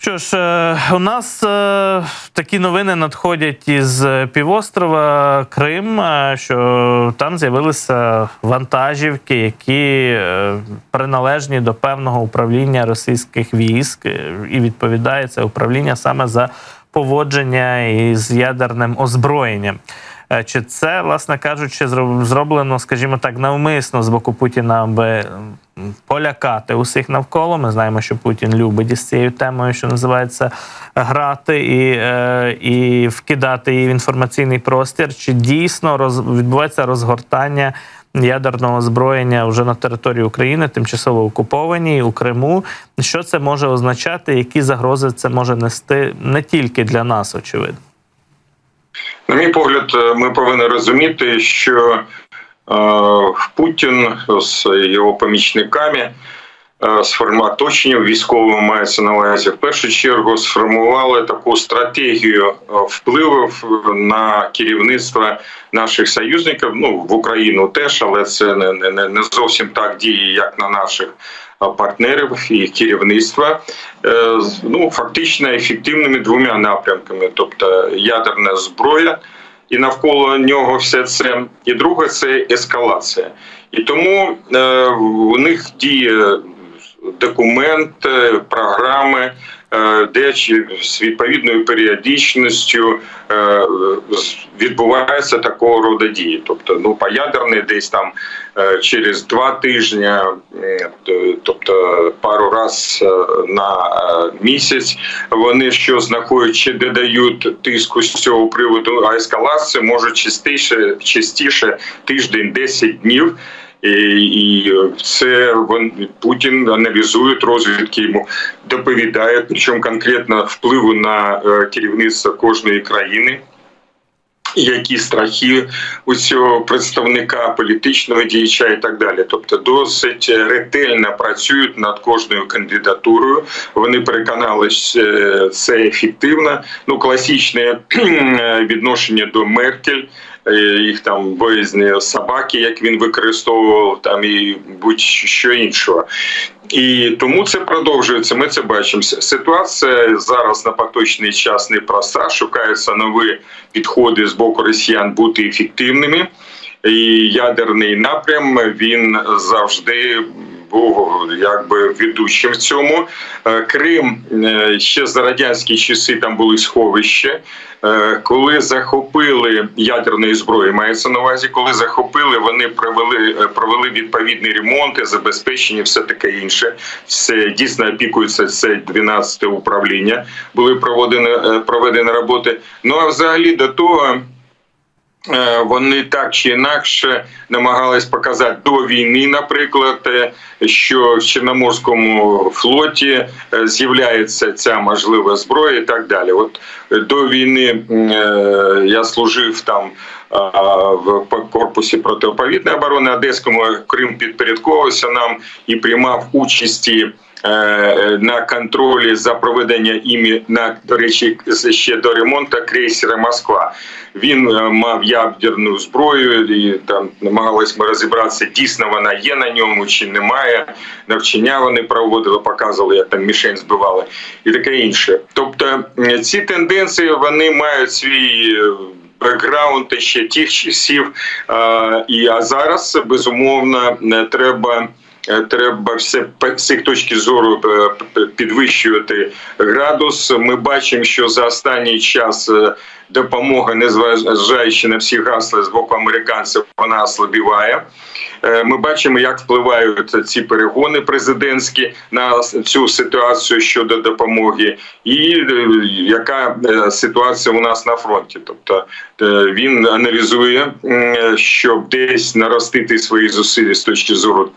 Що ж, у нас такі новини надходять із півострова Крим, що там з'явилися вантажівки, які приналежні до певного управління російських військ, і відповідає це управління саме за поводження із ядерним озброєнням. Чи це, власне кажучи, зроблено, скажімо так, навмисно з боку Путіна, аби полякати усіх навколо? Ми знаємо, що Путін любить із цією темою, що називається, грати і вкидати її в інформаційний простір. Чи дійсно відбувається розгортання ядерного озброєння вже на території України, тимчасово окупованій, у Криму? Що це може означати, які загрози це може нести не тільки для нас, очевидно? На мій погляд, ми повинні розуміти, що Путін з його помічниками, з оточенням військовим мається на увазі, в першу чергу сформували таку стратегію впливів на керівництво наших союзників, в Україну теж, але це не зовсім так діє, як на наших партнерів і керівництва, фактично ефективними двома напрямками, тобто ядерна зброя, і навколо нього все це, і друге – це ескалація. І тому у них діє документ, програми, де з відповідною періодичністю відбувається такого роду дії. Тобто, по ядерній десь там через 2 тижні, тобто пару раз на місяць, вони що знаходять, чи додають тиску з цього приводу, а ескалація може частіше тиждень, 10 днів. І це Путін аналізує, розвідки йому доповідає, причому конкретно впливу на керівництво кожної країни, які страхи у цього представника, політичного діяча і так далі. Тобто досить ретельно працюють над кожною кандидатурою. Вони переконалися, це ефективно. Класичне відношення до Меркель, їх там боязні собаки, як він використовував, там і будь-що іншого. І тому це продовжується, ми це бачимо. Ситуація зараз на поточний час непроста, шукаються нові підходи з боку росіян бути ефективними. І ядерний напрям, він завжди був ведучим в цьому. Крим, ще за радянські часи там були сховища. Коли захопили ядерної зброї, мається на увазі, коли захопили, вони провели відповідні ремонти, забезпечення, все таке інше. Це дійсно опікується, це 12-те управління, були проведені роботи. А взагалі до того, вони так чи інакше намагались показати до війни, наприклад, що в Чорноморському флоті з'являється ця можлива зброя і так далі. От до війни я служив там в корпусі протиповітряної оборони Одеському, Крим підпорядковувався нам і приймав участі на контролі за проведення до речі, ще до ремонту крейсера «Москва». Він мав ядерну зброю, і там намагалися ми розібратися, дійсно вона є на ньому чи немає. Навчання вони проводили, показували, як там мішень збивали і таке інше. Тобто ці тенденції, вони мають свій бекграунд ще тих часів, а зараз, безумовно, треба з цих точки зору підвищувати градус. Ми бачимо, що за останній час допомога, незважаючи на всі гасла з боку американців, вона ослабіває. Ми бачимо, як впливають ці перегони президентські на цю ситуацію щодо допомоги і яка ситуація у нас на фронті. Тобто він аналізує, щоб десь наростити свої зусилля з точки зору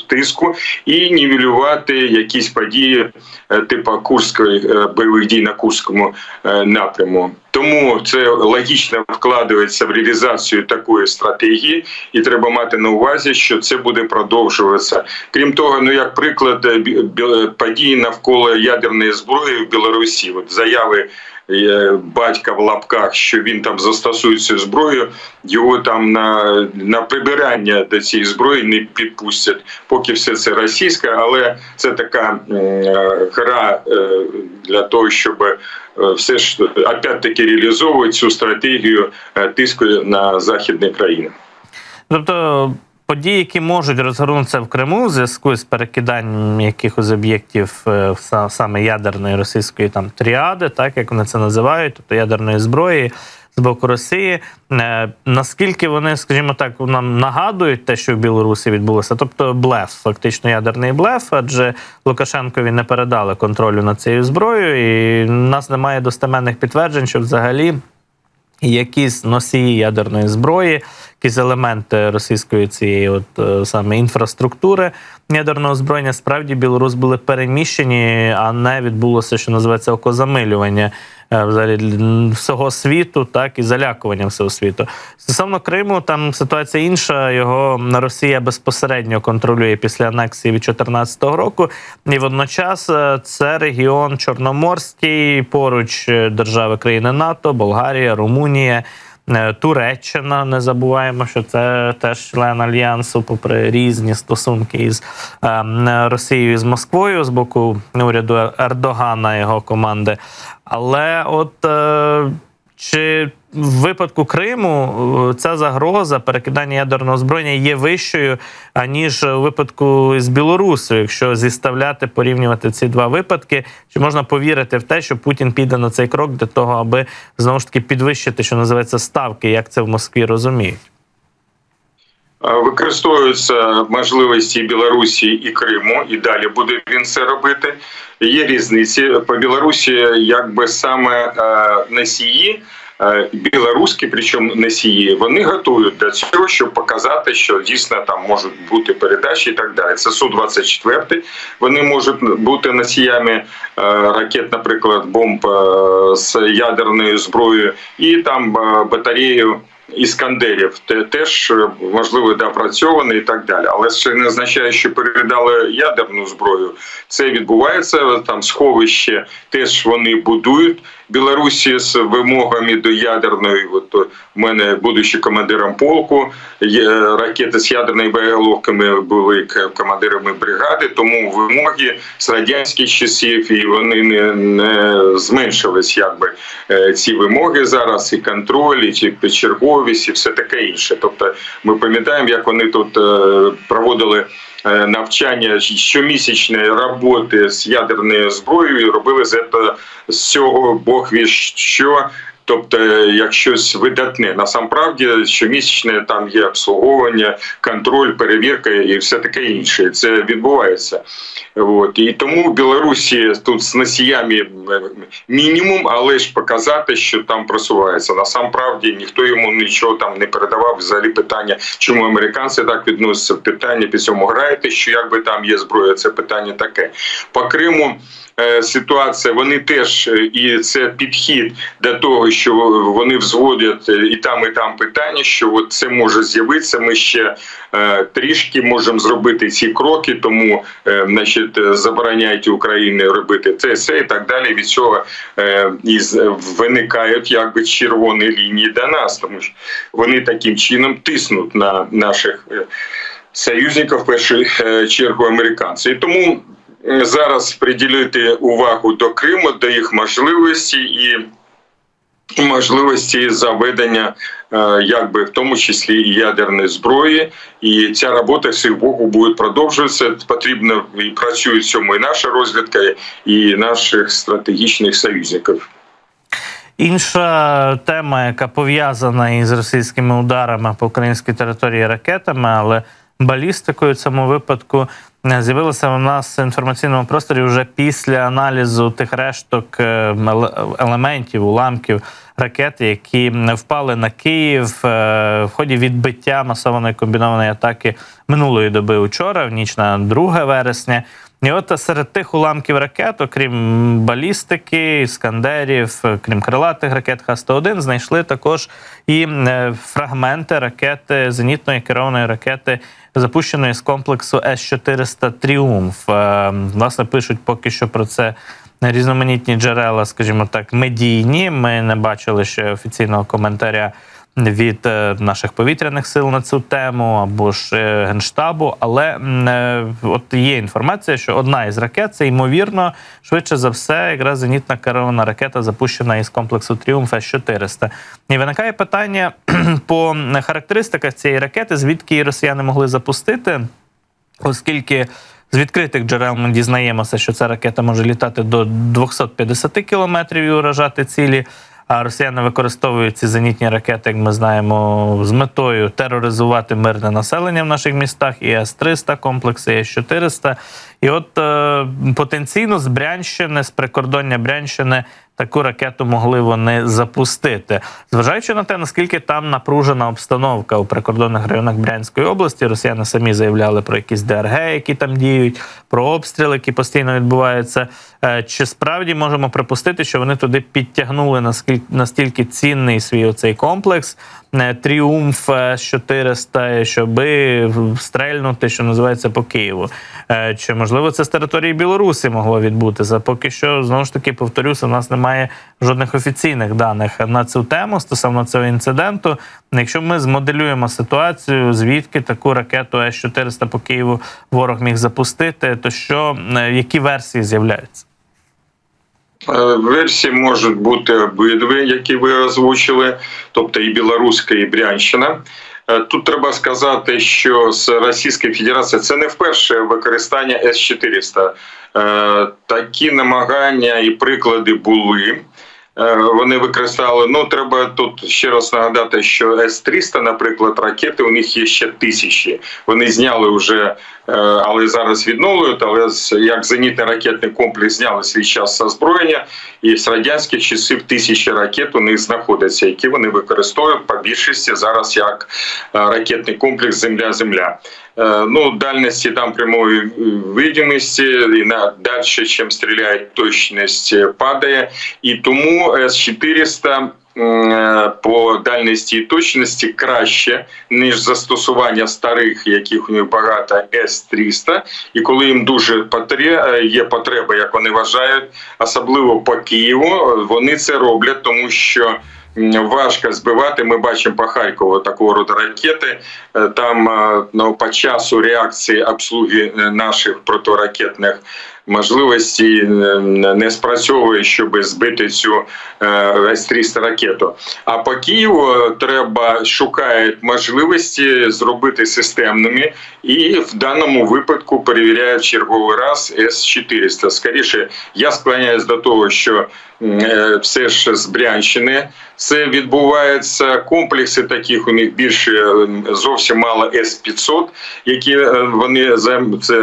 тиску і нівелювати якісь події типу бойових дій на Курському напряму. Тому це логічно вкладається в реалізацію такої стратегії, і треба мати на увазі, що це буде продовжуватися. Крім того, як приклад, події навколо ядерної зброї в Білорусі, заяви батька в лапках, що він там застосує цю зброю, його там на прибирання до цієї зброї не підпустять, поки все це російське, але це така гра для того, щоб все ж опять-таки реалізовувати цю стратегію тиску на західні країни. Тобто події, які можуть розгорнутися в Криму в зв'язку з перекиданням якихось об'єктів саме ядерної російської там тріади, так як вони це називають, тобто ядерної зброї з боку Росії, наскільки вони, скажімо так, нам нагадують те, що в Білорусі відбулося, тобто блеф, фактично ядерний блеф, адже Лукашенкові не передали контролю над цією зброєю, і в нас немає достеменних підтверджень, що взагалі якісь носії ядерної зброї, якісь елементи російської цієї саме інфраструктури ядерного озброєння, справді Білорусь були переміщені, а не відбулося, що називається, окозамилювання взагалі всього світу, так, і залякування всього світу. Стосовно Криму, там ситуація інша, його Росія безпосередньо контролює після анексії від 2014 року, і водночас це регіон Чорноморський, поруч держави країни НАТО, Болгарія, Румунія, Туреччина, не забуваємо, що це теж член Альянсу, попри різні стосунки із Росією і з Москвою з боку уряду Ердогана і його команди. Але чи в випадку Криму ця загроза перекидання ядерного озброєння є вищою, аніж у випадку з Білорусою, якщо зіставляти, порівнювати ці два випадки? Чи можна повірити в те, що Путін піде на цей крок для того, аби знову ж таки підвищити, що називається, ставки, як це в Москві розуміють? Використовуються можливості Білорусі і Криму, і далі буде він це робити. Є різниці. По Білорусі якби саме носії, білоруські, причому носії, вони готують до цього, щоб показати, що дійсно там можуть бути передачі і так далі. Це Су-24, вони можуть бути носіями ракет, наприклад, бомб з ядерною зброєю, і там батарею Іскандерів теж, можливо, допрацьований і так далі. Але це не означає, що передали ядерну зброю. Це відбувається, там сховище теж вони будують. Білорусі з вимогами до ядерної, от у мене, будучи командиром полку, ракети з ядерними боєголовками були командирами бригади, тому вимоги з радянських часів, і вони не зменшились, якби, ці вимоги зараз, і контроль, і черговість, і все таке інше. Тобто ми пам'ятаємо, як вони тут проводили навчання щомісячної роботи з ядерною зброєю, і робили з цього Бог віж що. Тобто, як щось видатне. Насамправді, щомісячне там є обслуговування, контроль, перевірка і все таке інше. Це відбувається. І тому в Білорусі тут з носіями мінімум, але ж показати, що там просувається. Насамправді, ніхто йому нічого там не передавав. Взагалі питання, чому американці так відносяться, питання під цьому граєте, що якби там є зброя, це питання таке. По Криму ситуація, вони теж, і це підхід до того, що вони взводять і там питання, що от це може з'явитися, ми ще трішки можемо зробити ці кроки, тому забороняють Україні робити це і так далі. Від цього і виникають якби червоні лінії до нас, тому що вони таким чином тиснуть на наших союзників, в першу чергу американців. І тому зараз приділити увагу до Криму, до їх можливості і можливості заведення, якби в тому числі і ядерної зброї. І ця робота всіх боку буде продовжуватися. Потрібно і працює в цьому і наша розвідка, і наших стратегічних союзників. Інша тема, яка пов'язана із російськими ударами по українській території ракетами, але балістикою в цьому випадку, з'явилася у нас в інформаційному просторі вже після аналізу тих решток елементів, уламків ракети, які впали на Київ в ході відбиття масованої комбінованої атаки минулої доби учора, в ніч на 2 вересня. І от серед тих уламків ракет, окрім балістики, іскандерів, крім крилатих ракет Х-101, знайшли також і фрагменти ракети, зенітної керованої ракети, запущеної з комплексу С-400 «Тріумф». Власне, пишуть поки що про це різноманітні джерела, скажімо так, медійні. Ми не бачили ще офіційного коментаря від наших повітряних сил на цю тему або ж Генштабу, але от є інформація, що одна із ракет, це ймовірно, швидше за все, якраз зенітна керована ракета, запущена із комплексу «Тріумф» С-400. І виникає питання по характеристиках цієї ракети, звідки її росіяни могли запустити, оскільки з відкритих джерел ми дізнаємося, що ця ракета може літати до 250 кілометрів і уражати цілі. А росіяни використовують ці зенітні ракети, як ми знаємо, з метою тероризувати мирне населення в наших містах, і С-300 комплекси, і С-400. І от потенційно з Брянщини, з прикордоння Брянщини, таку ракету могли вони запустити. Зважаючи на те, наскільки там напружена обстановка у прикордонних районах Брянської області, росіяни самі заявляли про якісь ДРГ, які там діють, про обстріли, які постійно відбуваються. Чи справді можемо припустити, що вони туди підтягнули настільки цінний свій оцей комплекс, «Тріумф» С-400, щоби стрельнути, що називається, по Києву? Чи, можливо, це з території Білорусі могло відбутися? Поки що, знову ж таки, повторюся, у нас немає жодних офіційних даних на цю тему стосовно цього інциденту. Якщо ми змоделюємо ситуацію, звідки таку ракету С-400 по Києву ворог міг запустити, то які версії з'являються? Версії можуть бути обидві, які ви озвучили, тобто і білоруська, і Брянщина. Тут треба сказати, що з Російської Федерації це не вперше використання С-400. Такі намагання і приклади були. Вони використали, треба тут ще раз нагадати, що С-300, наприклад, ракети, у них є ще тисячі. Вони зняли вже, але зараз відновлюють, але як зенітний ракетний комплекс зняли свій час з озброєння, і з радянських часів тисячі ракет у них знаходяться, які вони використовують по більшості зараз як ракетний комплекс «Земля-Земля». Дальності там прямої видимості, і далі, чим стріляють, точність падає. І тому С-400 по дальності і точності краще, ніж застосування старих, яких у них багато, С-300. І коли їм дуже є потреба, як вони вважають, особливо по Києву, вони це роблять, тому що важко збивати. Ми бачимо по Харкову такого роду ракети. Там по часу реакції обслуги наших протиракетних можливостей не спрацьовує, щоб збити цю С-300 ракету. А по Києву шукають можливості зробити системними, і в даному випадку перевіряють черговий раз С-400. Скоріше, я склоняюсь до того, що все ж з Брянщини це відбувається. Комплекси таких у них більше, зовсім мало С-500, які це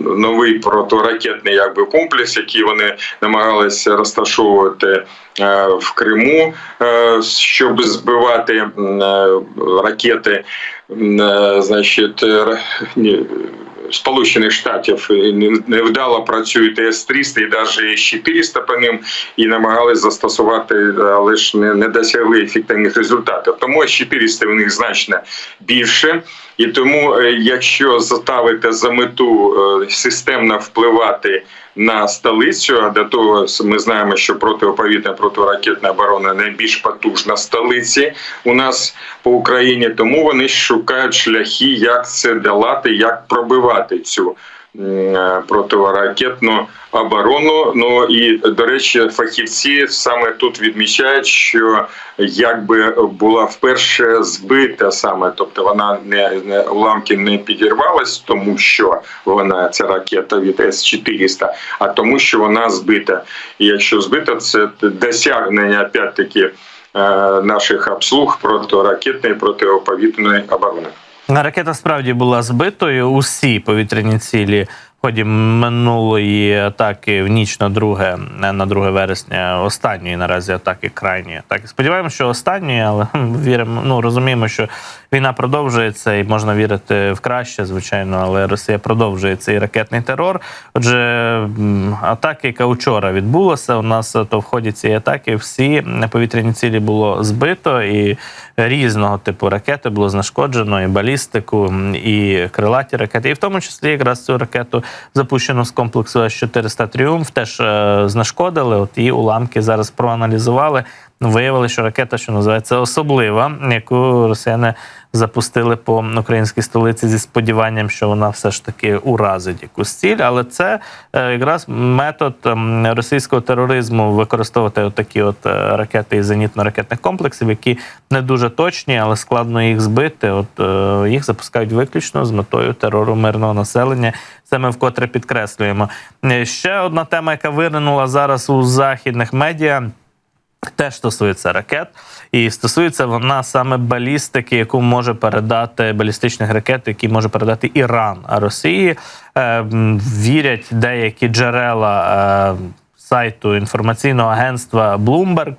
новий протиракетний комплекс, який вони намагалися розташовувати в Криму, щоб збивати ракети, Сполучених Штатів. Невдало працюють С-300 і навіть С-400 по ним, і намагалися застосувати, але ж не досягли ефективних результатів. Тому С-400 у них значно більше. І тому, якщо ставити за мету системно впливати на столицю, а до того ми знаємо, що протиповітряна, протиракетна оборона найбільш потужна в столиці у нас по Україні, тому вони шукають шляхи, як це долати, як пробивати цю протиракетну оборону. І, до речі, фахівці саме тут відмічають, що якби була вперше збита саме, тобто вона уламки не підірвалась, тому що ця ракета від С-400, а тому, що вона збита. І якщо збита, це досягнення, опять-таки, наших обслуг протиракетної, протиповітряної оборони. Ракета справді була збитою. Усі повітряні цілі в ході минулої атаки в ніч на 2 вересня, останньої наразі атаки, крайньої атаки. Сподіваємося, що останньої, але розуміємо, що війна продовжується і можна вірити в краще, звичайно, але Росія продовжує цей ракетний терор. Отже, атака, яка вчора відбулася, у нас то в ході цієї атаки всі повітряні цілі було збито, і різного типу ракети було знешкоджено, і балістику, і крилаті ракети, і в тому числі якраз цю ракету запущену з комплексу С-400 «Тріумф», теж знешкодили. От її уламки зараз проаналізували. Виявили, що ракета, що називається, особлива, яку росіяни запустили по українській столиці зі сподіванням, що вона все ж таки уразить якусь ціль. Але це якраз метод російського тероризму використовувати такі от ракети із зенітно-ракетних комплексів, які не дуже точні, але складно їх збити. От їх запускають виключно з метою терору мирного населення. Це ми вкотре підкреслюємо. Ще одна тема, яка виринула зараз у західних медіа, теж стосується ракет, і стосується вона саме балістики, яку може передати, балістичних ракет, які може передати Іран Росії. Вірять деякі джерела сайту інформаційного агентства Bloomberg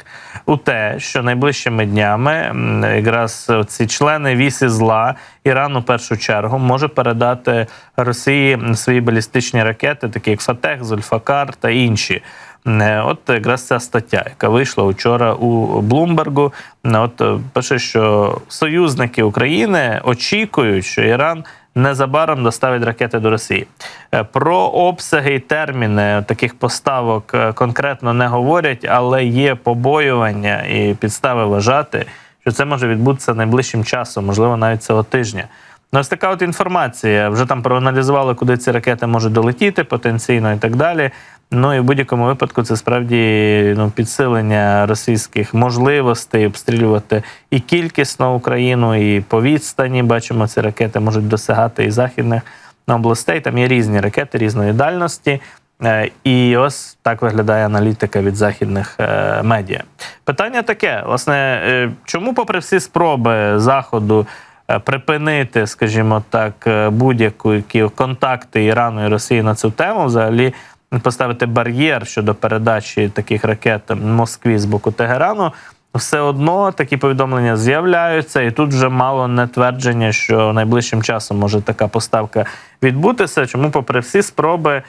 у те, що найближчими днями якраз ці члени вісі зла, Іран у першу чергу, може передати Росії свої балістичні ракети, такі як Фатех, Зульфакар та інші. От якраз ця стаття, яка вийшла вчора у Блумбергу, от пише, що союзники України очікують, що Іран незабаром доставить ракети до Росії. Про обсяги і терміни таких поставок конкретно не говорять, але є побоювання і підстави вважати, що це може відбутися найближчим часом, можливо, навіть цього тижня. Ну, ось така от інформація. Вже там проаналізували, куди ці ракети можуть долетіти потенційно і так далі. Ну і в будь-якому випадку це справді підсилення російських можливостей обстрілювати і кількісно Україну, і по відстані. Бачимо, ці ракети можуть досягати і західних областей. Там є різні ракети різної дальності. І ось так виглядає аналітика від західних медіа. Питання таке, власне, чому попри всі спроби Заходу припинити, скажімо так, будь-які контакти Ірану і Росії на цю тему, взагалі поставити бар'єр щодо передачі таких ракет Москві з боку Тегерану, все одно такі повідомлення з'являються, і тут вже мало не твердження, що найближчим часом може така поставка відбутися. Чому попри всі спроби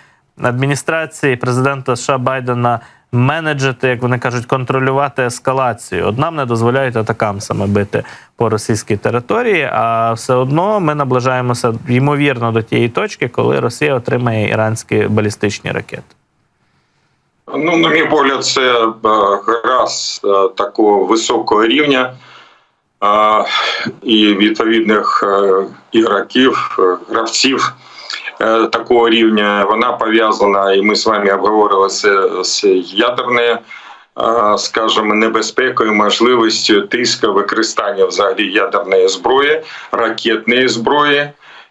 адміністрації президента США Байдена менеджити, як вони кажуть, контролювати ескалацію. От нам не дозволяють атакам саме бити по російській території, а все одно ми наближаємося, ймовірно, до тієї точки, коли Росія отримає іранські балістичні ракети. Ну, на мій погляд, це гра з такого високого рівня і відповідних ігроків, гравців такого рівня. Вона пов'язана, і ми з вами обговорили це, з ядерною, скажімо, небезпекою, можливістю тиску, використання взагалі ядерної зброї, ракетної зброї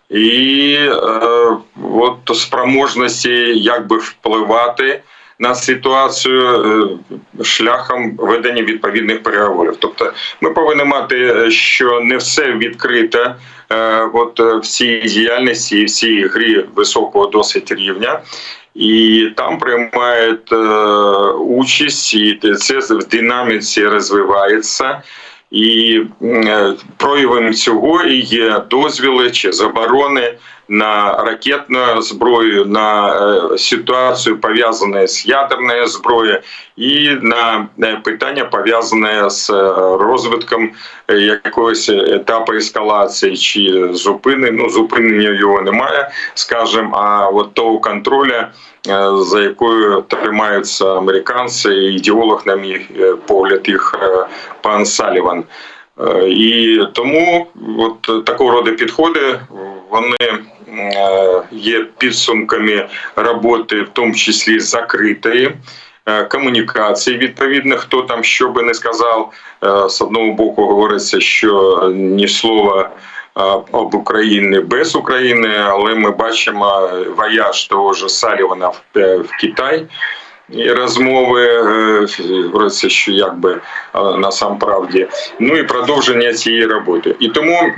і от спроможності якби впливати на ситуацію шляхом ведення відповідних переговорів. Тобто ми повинні мати, що не все відкрите от в цій діяльності і в цій грі високого досить рівня. І там приймають участь, і це в динаміці розвивається. І проявом цього і є дозвіли чи заборони на ракетну зброю, на ситуацію, пов'язану з ядерною зброєю, і на питання, пов'язане з розвитком якогось етапу ескалації чи зупинення його немає, скажімо, а от того контролю, за якою тримаються американці, ідеолог, на мій погляд, їх пан Саліван. І тому от такого роду підходи, вони є підсумками роботи, в тому числі закритої, комунікації, відповідно, хто там що би не сказав. З одного боку говориться, що ні слова об Україні без України, але ми бачимо вояж того ж Салівана в Китай, і розмови, говориться, що якби насамправді, ну і продовження цієї роботи. І тому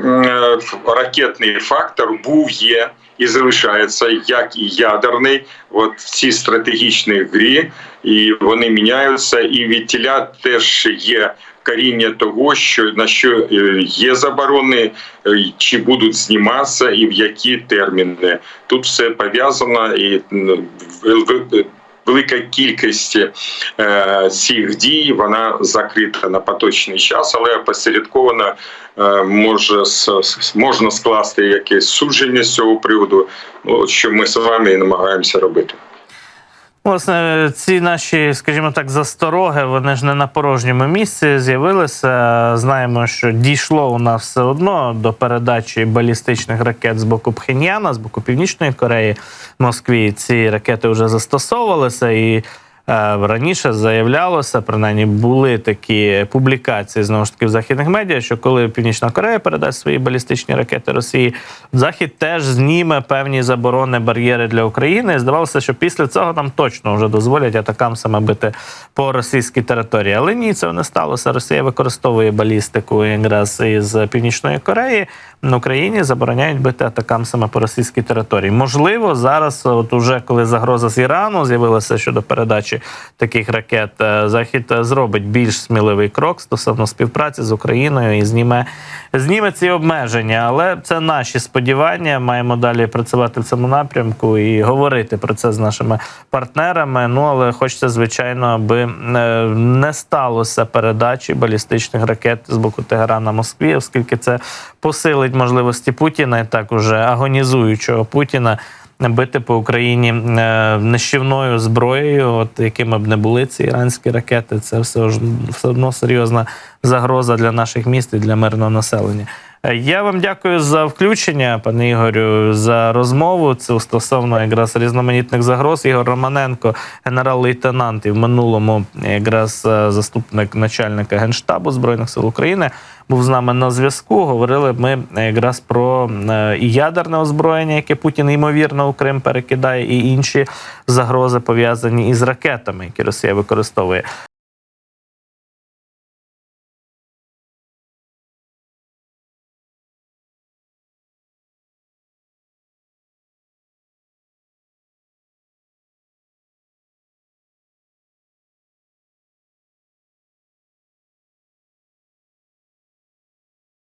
ракетний фактор був, є і залишається, як і ядерний, от в цій стратегічній грі, і вони міняються, і відтіля теж є коріння того, що на що є заборони, чи будуть зніматися і в які терміни. Тут все пов'язано, і велика кількість цих дій, вона закрита на поточний час, але опосередковано можна скласти якесь судження з цього приводу, що ми з вами і намагаємося робити. Власне, ці наші, скажімо так, застороги, вони ж не на порожньому місці з'явилися. Знаємо, що дійшло у нас все одно до передачі балістичних ракет з боку Пхеньяна, з боку Північної Кореї, Москві. Ці ракети вже застосовувалися і раніше заявлялося, принаймні були такі публікації, знову ж таки, в західних медіа, що коли Північна Корея передасть свої балістичні ракети Росії, Захід теж зніме певні заборони, бар'єри для України. І здавалося, що після цього нам точно вже дозволять атакамсами бити по російській території. Але ні, цього не сталося. Росія використовує балістику якраз із Північної Кореї. На Україні забороняють бити атакамсами по російській території. Можливо, зараз, от уже коли загроза з Ірану з'явилася щодо передачі таких ракет, Захід зробить більш сміливий крок стосовно співпраці з Україною і зніме ці обмеження. Але це наші сподівання. Маємо далі працювати в цьому напрямку і говорити про це з нашими партнерами. Ну, але хочеться, звичайно, аби не сталося передачі балістичних ракет з боку Тегерана Москві, оскільки це посилить можливості Путіна, і так уже агонізуючого Путіна, бити по Україні нищівною зброєю, от якими б не були ці іранські ракети. Це все одно серйозна загроза для наших міст і для мирного населення. Я вам дякую за включення, пане Ігорю, за розмову. Це стосовно якраз різноманітних загроз. Ігор Романенко, генерал-лейтенант і в минулому якраз заступник начальника Генштабу Збройних сил України, був з нами на зв'язку. Говорили ми якраз про і ядерне озброєння, яке Путін, ймовірно, у Крим перекидає, і інші загрози, пов'язані із ракетами, які Росія використовує.